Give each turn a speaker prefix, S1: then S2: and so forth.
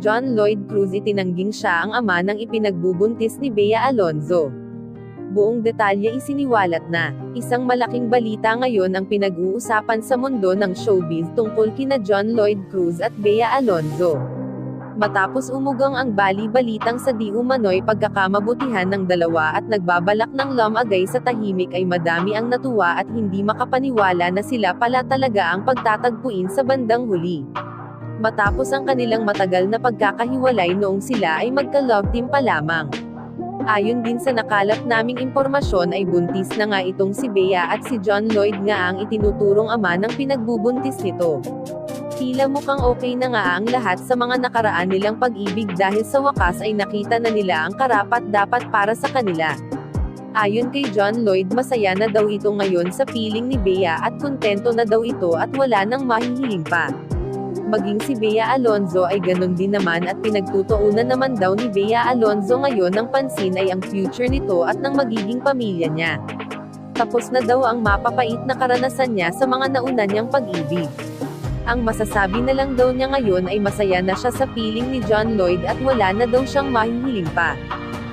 S1: John Lloyd Cruz itinangging siya ang ama ng ipinagbubuntis ni Bea Alonzo. Buong detalye isiniwalat na. Isang malaking balita ngayon ang pinag-uusapan sa mundo ng showbiz tungkol kina John Lloyd Cruz at Bea Alonzo. Matapos umugang ang bali-balitang sa di umano'y pagkakamabutihan ng dalawa at nagbabalak ng lumagay sa tahimik ay madami ang natuwa at hindi makapaniwala na sila pala talaga ang pagtatagpuin sa bandang huli. Matapos ang kanilang matagal na pagkakahiwalay noong sila ay magka-love team pa lamang. Ayon din sa nakalap naming impormasyon ay buntis na nga itong si Bea at si John Lloyd nga ang itinuturong ama ng pinagbubuntis nito. Tila mukhang okay na nga ang lahat sa mga nakaraan nilang pag-ibig dahil sa wakas ay nakita na nila ang karapat-dapat para sa kanila. Ayon kay John Lloyd masaya na daw ito ngayon sa piling ni Bea at kontento na daw ito at wala nang mahihiling pa. Maging si Bea Alonzo ay ganun din naman at pinagtutuunan naman daw ni Bea Alonzo ngayon ng pansin ay ang future nito at ng magiging pamilya niya. Tapos na daw ang mapapait na karanasan niya sa mga nauna niyang pag-ibig. Ang masasabi na lang daw niya ngayon ay masaya na siya sa piling ni John Lloyd at wala na daw siyang mahihiling pa.